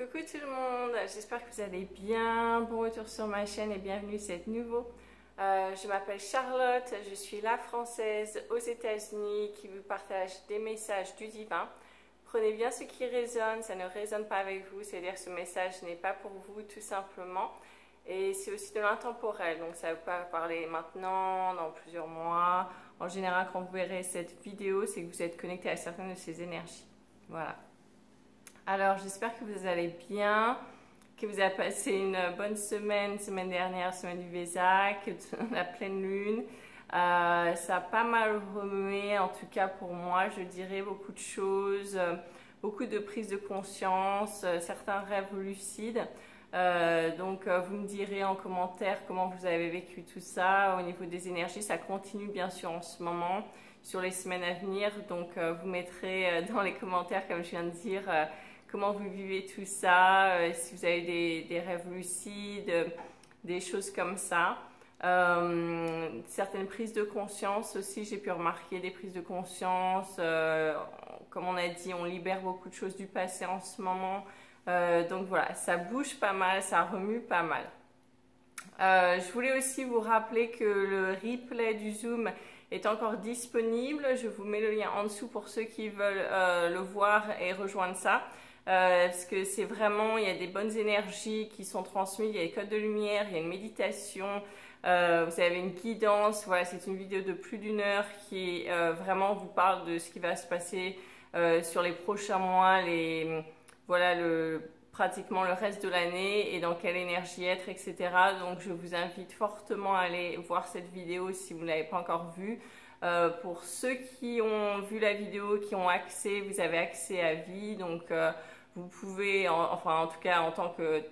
Coucou tout le monde, j'espère que vous allez bien. Bon retour sur ma chaîne et bienvenue si c'est nouveau. Je m'appelle Charlotte, je suis la Française aux États-Unis qui vous partage des messages du divin. Prenez bien ce qui résonne, ça ne résonne pas avec vous, c'est-à-dire que ce message n'est pas pour vous tout simplement. Et c'est aussi de l'intemporel, donc ça ne va pas parler maintenant, dans plusieurs mois. En général, quand vous verrez cette vidéo, c'est que vous êtes connecté à certaines de ces énergies. Voilà. Alors, j'espère que vous allez bien, que vous avez passé une bonne semaine dernière, semaine du Vésac, la pleine lune. Ça a pas mal remué, en tout cas pour moi, je dirais, beaucoup de choses, beaucoup de prises de conscience, certains rêves lucides. Donc, vous me direz en commentaire comment vous avez vécu tout ça. Au niveau des énergies, ça continue bien sûr en ce moment, sur les semaines à venir. Donc, vous mettrez dans les commentaires, comme je viens de dire, comment vous vivez tout ça, si vous avez des rêves lucides, des choses comme ça. Certaines prises de conscience aussi, j'ai pu remarquer des prises de conscience. Comme on a dit, on libère beaucoup de choses du passé en ce moment. Donc voilà, ça bouge pas mal, ça remue pas mal. Je voulais aussi vous rappeler que le replay du Zoom est encore disponible. Je vous mets le lien en dessous pour ceux qui veulent le voir et rejoindre ça. Parce que c'est vraiment, il y a des bonnes énergies qui sont transmises, il y a des codes de lumière, il y a une méditation, vous avez une guidance. Voilà, c'est une vidéo de plus d'1 heure qui vraiment vous parle de ce qui va se passer sur les prochains mois, voilà, pratiquement le reste de l'année et dans quelle énergie être, etc. Donc je vous invite fortement à aller voir cette vidéo si vous ne l'avez pas encore vue. Pour ceux qui ont vu la vidéo, qui ont accès, vous avez accès à vie, donc vous pouvez, enfin en tout cas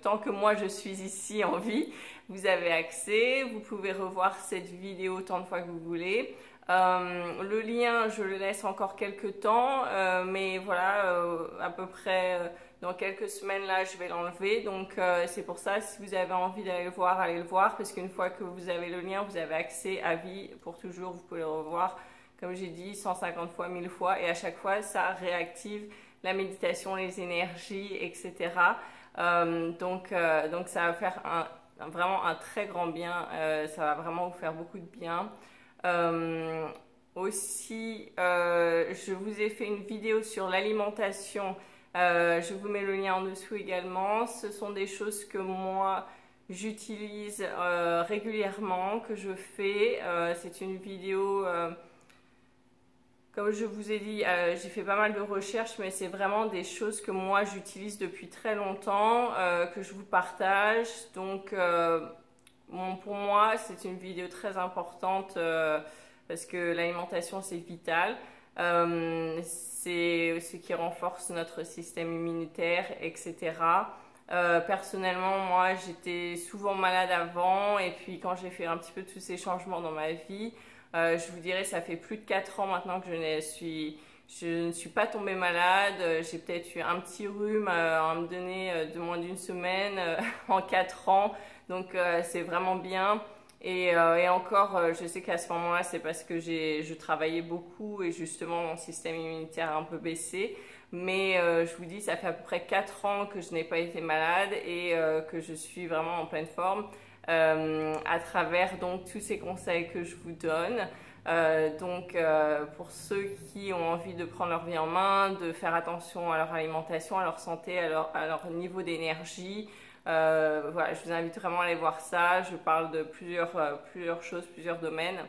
tant que moi je suis ici en vie, vous avez accès, vous pouvez revoir cette vidéo autant de fois que vous voulez. Le lien, je le laisse encore quelques temps, mais voilà, à peu près dans quelques semaines là, je vais l'enlever. Donc c'est pour ça, si vous avez envie d'aller le voir, allez le voir, parce qu'une fois que vous avez le lien, vous avez accès à vie pour toujours. Vous pouvez le revoir, comme j'ai dit, 150 fois, 1000 fois, et à chaque fois, ça réactive la méditation, les énergies, etc. Donc ça va faire vraiment un très grand bien. Ça va vraiment vous faire beaucoup de bien. Aussi, je vous ai fait une vidéo sur l'alimentation. Je vous mets le lien en dessous également. Ce sont des choses que moi j'utilise régulièrement, que je fais. C'est une vidéo, comme je vous ai dit, j'ai fait pas mal de recherches, mais c'est vraiment des choses que moi j'utilise depuis très longtemps, que je vous partage. Donc, pour moi, c'est une vidéo très importante parce que l'alimentation, c'est vital. C'est ce qui renforce notre système immunitaire, etc. Personnellement, moi, j'étais souvent malade avant, et puis quand j'ai fait un petit peu tous ces changements dans ma vie, je vous dirais, ça fait plus de 4 ans maintenant que je ne suis pas tombée malade. J'ai peut-être eu un petit rhume à me donner de moins d'une semaine en 4 ans. Donc c'est vraiment bien. Et encore, je sais qu'à ce moment-là, c'est parce que je travaillais beaucoup et justement mon système immunitaire a un peu baissé. Mais je vous dis, ça fait à peu près 4 ans que je n'ai pas été malade et que je suis vraiment en pleine forme à travers donc tous ces conseils que je vous donne. Pour ceux qui ont envie de prendre leur vie en main, de faire attention à leur alimentation, à leur santé, à leur niveau d'énergie, voilà, je vous invite vraiment à aller voir ça. Je parle de plusieurs choses, plusieurs domaines.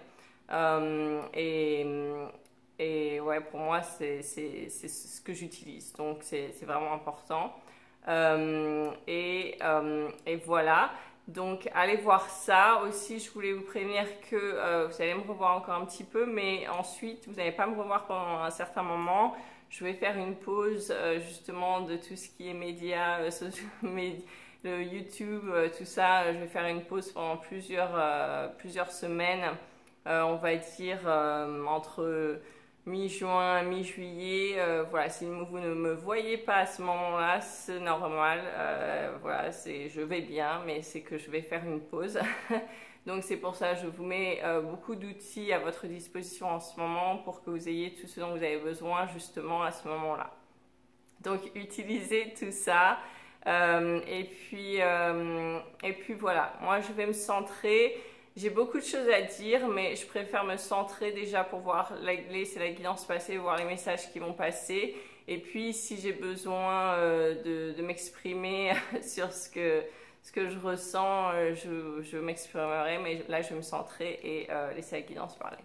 Et ouais, pour moi, c'est ce que j'utilise. Donc, c'est vraiment important. Et voilà. Donc, allez voir ça. Aussi, je voulais vous prévenir que vous allez me revoir encore un petit peu, mais ensuite, vous n'allez pas me revoir pendant un certain moment. Je vais faire une pause justement de tout ce qui est médias, le YouTube, tout ça. Je vais faire une pause pendant plusieurs semaines. On va dire entre mi-juin, mi-juillet. Voilà, si vous ne me voyez pas à ce moment-là, c'est normal. Voilà, je vais bien, mais c'est que je vais faire une pause. Donc c'est pour ça que je vous mets beaucoup d'outils à votre disposition en ce moment pour que vous ayez tout ce dont vous avez besoin justement à ce moment-là. Donc utilisez tout ça. Et puis voilà, moi je vais me centrer. J'ai beaucoup de choses à dire, mais je préfère me centrer déjà pour voir, laisser la guidance passer, voir les messages qui vont passer. Et puis, si j'ai besoin de m'exprimer sur ce que je ressens, je m'exprimerai, mais là, je vais me centrer et laisser la guidance parler.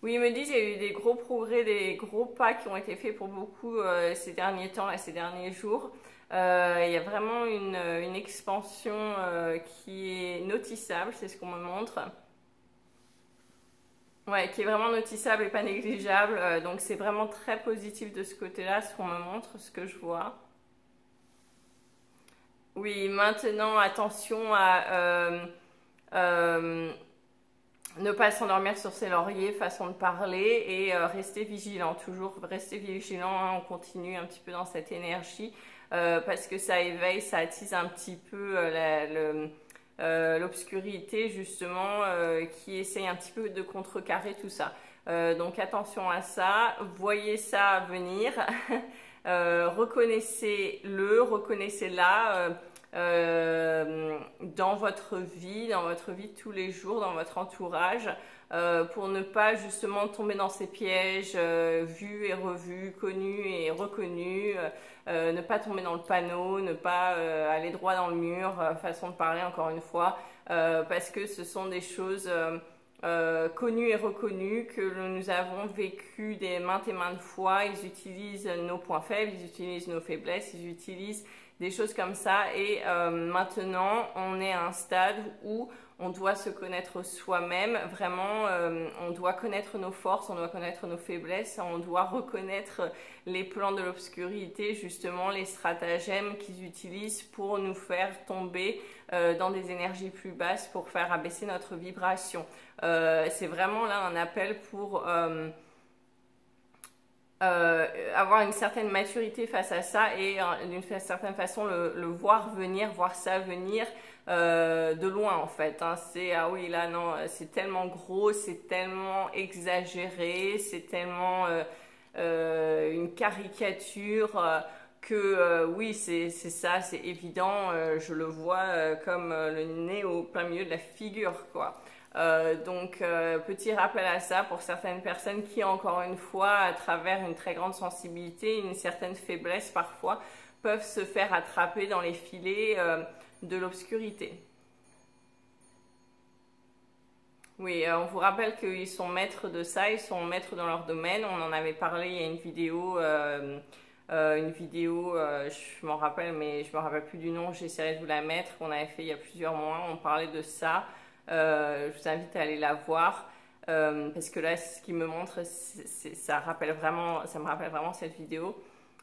Oui, ils me disent qu'il y a eu des gros progrès, des gros pas qui ont été faits pour beaucoup ces derniers temps, là, ces derniers jours. Il y a vraiment une expansion qui est notissable, c'est ce qu'on me montre. Ouais, qui est vraiment notissable et pas négligeable. Donc c'est vraiment très positif de ce côté-là, ce qu'on me montre, ce que je vois. Oui, maintenant, attention à ne pas s'endormir sur ses lauriers, façon de parler, et rester vigilant, toujours rester vigilant, hein, on continue un petit peu dans cette énergie, parce que ça éveille, ça attise un petit peu l'obscurité justement, qui essaye un petit peu de contrecarrer tout ça. Donc attention à ça, voyez ça venir, reconnaissez-le, reconnaissez-la. Dans votre vie de tous les jours, dans votre entourage, pour ne pas justement tomber dans ces pièges vus et revus, connus et reconnus, ne pas tomber dans le panneau, ne pas aller droit dans le mur, façon de parler encore une fois, parce que ce sont des choses connues et reconnues que nous avons vécues des maintes et maintes fois. Ils utilisent nos points faibles, ils utilisent nos faiblesses, ils utilisent des choses comme ça, et maintenant on est à un stade où on doit se connaître soi-même, vraiment on doit connaître nos forces, on doit connaître nos faiblesses, on doit reconnaître les plans de l'obscurité, justement les stratagèmes qu'ils utilisent pour nous faire tomber dans des énergies plus basses, pour faire abaisser notre vibration. C'est vraiment là un appel pour avoir une certaine maturité face à ça, et d'une certaine façon le voir venir, voir ça venir de loin en fait, hein. C'est ah oui là non, c'est tellement gros, c'est tellement exagéré, c'est tellement une caricature, que oui c'est ça, c'est évident, je le vois comme le nez au plein milieu de la figure quoi. Donc petit rappel à ça pour certaines personnes qui, encore une fois, à travers une très grande sensibilité, une certaine faiblesse parfois, peuvent se faire attraper dans les filets de l'obscurité. Oui, on vous rappelle qu'ils sont maîtres de ça, ils sont maîtres dans leur domaine. On en avait parlé, il y a une vidéo, je m'en rappelle, mais je me rappelle plus du nom, j'essaierai de vous la mettre, qu'on avait fait il y a plusieurs mois, on parlait de ça. Je vous invite à aller la voir, parce que là ce qui me montre ça me rappelle vraiment cette vidéo,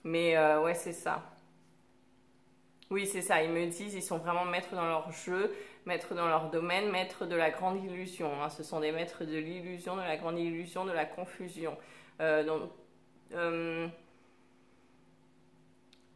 mais ouais c'est ça. Oui c'est ça, ils me disent ils sont vraiment maîtres dans leur jeu, maîtres dans leur domaine, maîtres de la grande illusion, hein. Ce sont des maîtres de l'illusion, de la grande illusion, de la confusion, donc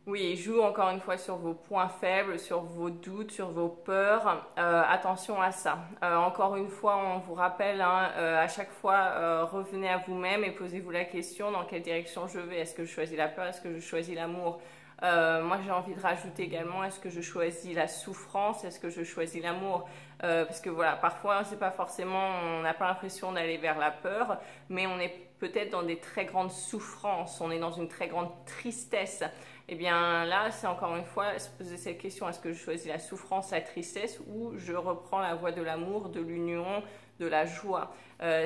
oui, il joue encore une fois sur vos points faibles, sur vos doutes, sur vos peurs. Attention à ça. Encore une fois, on vous rappelle, hein, à chaque fois, revenez à vous-même et posez-vous la question, dans quelle direction je vais? Est-ce que je choisis la peur? Est-ce que je choisis l'amour? Moi, j'ai envie de rajouter également, est-ce que je choisis la souffrance? Est-ce que je choisis l'amour? Parce que voilà, parfois, c'est pas forcément, on n'a pas l'impression d'aller vers la peur, mais on est peut-être dans des très grandes souffrances, on est dans une très grande tristesse. Et bien là, c'est encore une fois se poser cette question, est-ce que je choisis la souffrance, la tristesse, ou je reprends la voie de l'amour, de l'union, de la joie?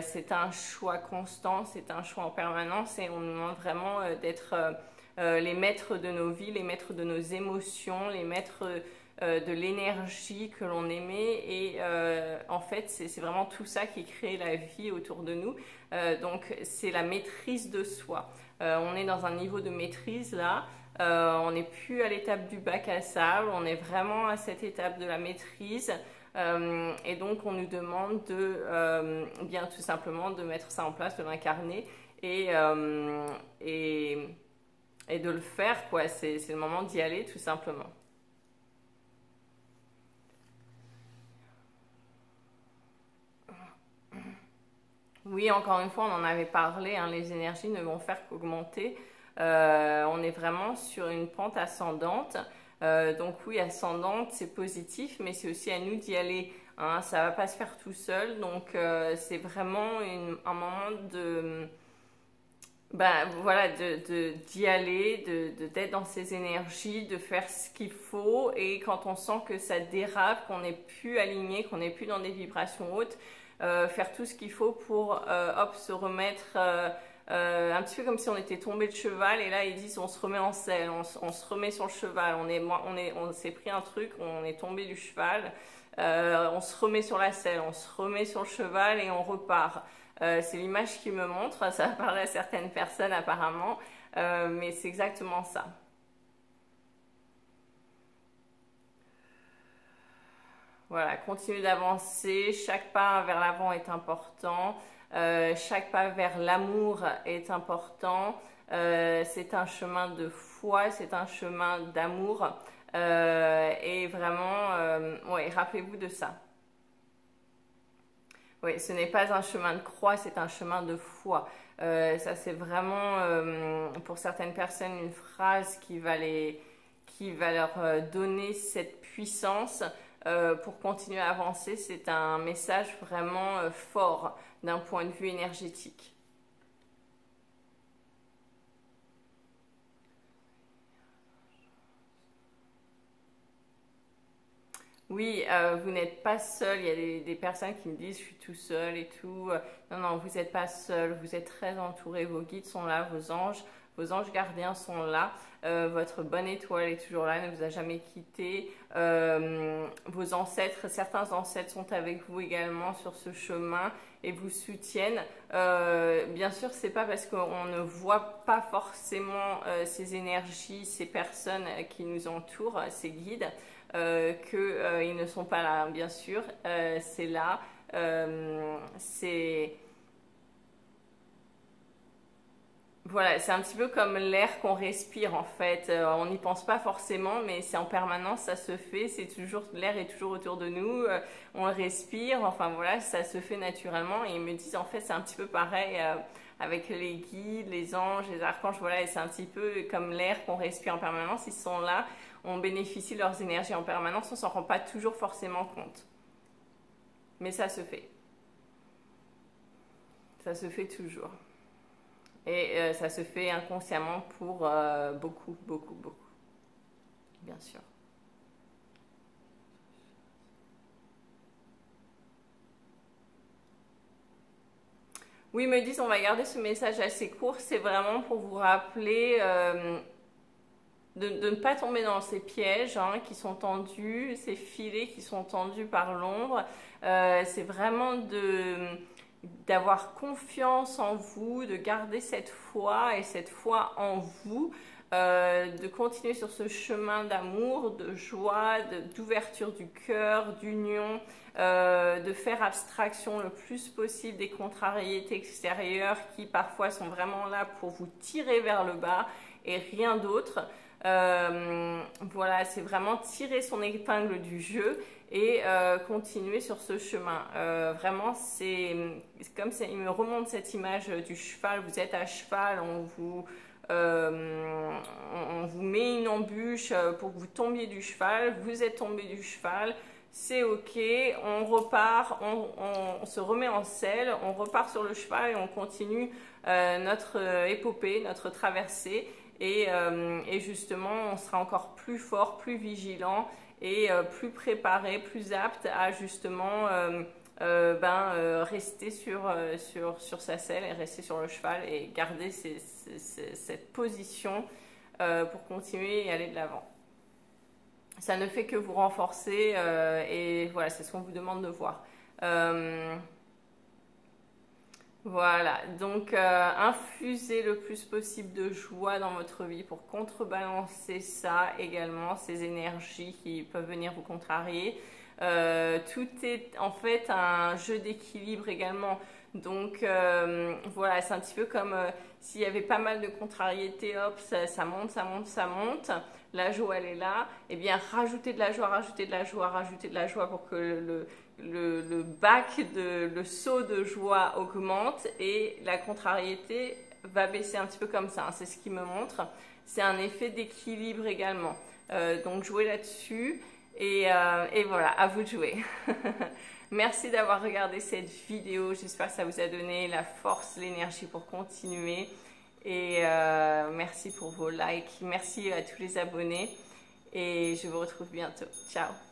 C'est un choix constant, c'est un choix en permanence, et on nous demande vraiment d'être les maîtres de nos vies, les maîtres de nos émotions, les maîtres de l'énergie que l'on émet, et en fait c'est vraiment tout ça qui crée la vie autour de nous. Donc c'est la maîtrise de soi. On est dans un niveau de maîtrise là. On n'est plus à l'étape du bac à sable, on est vraiment à cette étape de la maîtrise. Et donc on nous demande bien tout simplement de mettre ça en place, de l'incarner et, et de le faire, quoi. C'est le moment d'y aller tout simplement. Oui, encore une fois, on en avait parlé, hein, les énergies ne vont faire qu'augmenter. On est vraiment sur une pente ascendante. Donc oui, ascendante, c'est positif, mais c'est aussi à nous d'y aller. Hein, ça va pas se faire tout seul. Donc c'est vraiment un moment de... Ben, voilà, d'y aller, d'être dans ces énergies, de faire ce qu'il faut. Et quand on sent que ça dérape, qu'on n'est plus aligné, qu'on n'est plus dans des vibrations hautes, faire tout ce qu'il faut pour hop, se remettre un petit peu comme si on était tombé de cheval. Et là, ils disent on se remet en selle, on se remet sur le cheval. On s'est pris un truc, on est tombé du cheval. On se remet sur la selle, on se remet sur le cheval et on repart. C'est l'image qui me montre, ça paraît à certaines personnes apparemment, mais c'est exactement ça. Voilà, continuez d'avancer, chaque pas vers l'avant est important, chaque pas vers l'amour est important, c'est un chemin de foi, c'est un chemin d'amour, et vraiment, ouais, rappelez-vous de ça. Oui, ce n'est pas un chemin de croix, c'est un chemin de foi. Ça, c'est vraiment, pour certaines personnes, une phrase qui va leur donner cette puissance pour continuer à avancer. C'est un message vraiment fort d'un point de vue énergétique. Oui, vous n'êtes pas seul. Il y a des personnes qui me disent je suis tout seul et tout. Non, non, vous n'êtes pas seul. Vous êtes très entouré. Vos guides sont là, vos anges gardiens sont là. Votre bonne étoile est toujours là, elle ne vous a jamais quitté. Vos ancêtres, certains ancêtres sont avec vous également sur ce chemin et vous soutiennent. Bien sûr, c'est pas parce qu'on ne voit pas forcément ces énergies, ces personnes qui nous entourent, ces guides. Qu'ils ne sont pas là, bien sûr, c'est là, c'est... Voilà, c'est un petit peu comme l'air qu'on respire en fait. On n'y pense pas forcément, mais c'est en permanence, ça se fait. C'est toujours l'air est toujours autour de nous. On le respire. Enfin voilà, ça se fait naturellement. Et ils me disent en fait c'est un petit peu pareil avec les guides, les anges, les archanges. Voilà, et c'est un petit peu comme l'air qu'on respire en permanence. Ils sont là. On bénéficie de leurs énergies en permanence. On s'en rend pas toujours forcément compte, mais ça se fait. Ça se fait toujours. Et ça se fait inconsciemment pour beaucoup, beaucoup, beaucoup, bien sûr. Oui, ils me disent, on va garder ce message assez court, c'est vraiment pour vous rappeler de ne pas tomber dans ces pièges hein, qui sont tendus, ces filets qui sont tendus par l'ombre. C'est vraiment d'avoir confiance en vous, de garder cette foi et cette foi en vous, de continuer sur ce chemin d'amour, de joie, d'ouverture du cœur, d'union, de faire abstraction le plus possible des contrariétés extérieures qui parfois sont vraiment là pour vous tirer vers le bas et rien d'autre. Voilà, c'est vraiment tirer son épingle du jeu et continuer sur ce chemin. Vraiment, c'est comme ça, il me remonte cette image du cheval. Vous êtes à cheval, on vous met une embûche pour que vous tombiez du cheval. Vous êtes tombé du cheval. C'est ok, on repart, on se remet en selle, on repart sur le cheval et on continue notre épopée, notre traversée. Et justement, on sera encore plus fort, plus vigilant et plus préparé, plus apte à justement rester sur sa selle et rester sur le cheval et garder cette position pour continuer et aller de l'avant. Ça ne fait que vous renforcer et voilà, c'est ce qu'on vous demande de voir. Voilà, donc infusez le plus possible de joie dans votre vie pour contrebalancer ça également, ces énergies qui peuvent venir vous contrarier. Tout est en fait un jeu d'équilibre également. Donc voilà, c'est un petit peu comme s'il y avait pas mal de contrariétés, hop, ça monte, ça monte, ça monte. La joie, elle est là. Et bien, rajouter de la joie, rajouter de la joie, rajouter de la joie pour que le saut de joie augmente et la contrariété va baisser un petit peu comme ça. Hein. C'est ce qui me montre. C'est un effet d'équilibre également. Donc, jouez là-dessus. Et voilà, à vous de jouer. Merci d'avoir regardé cette vidéo. J'espère que ça vous a donné la force, l'énergie pour continuer. Et merci pour vos likes. Merci à tous les abonnés. Et je vous retrouve bientôt. Ciao!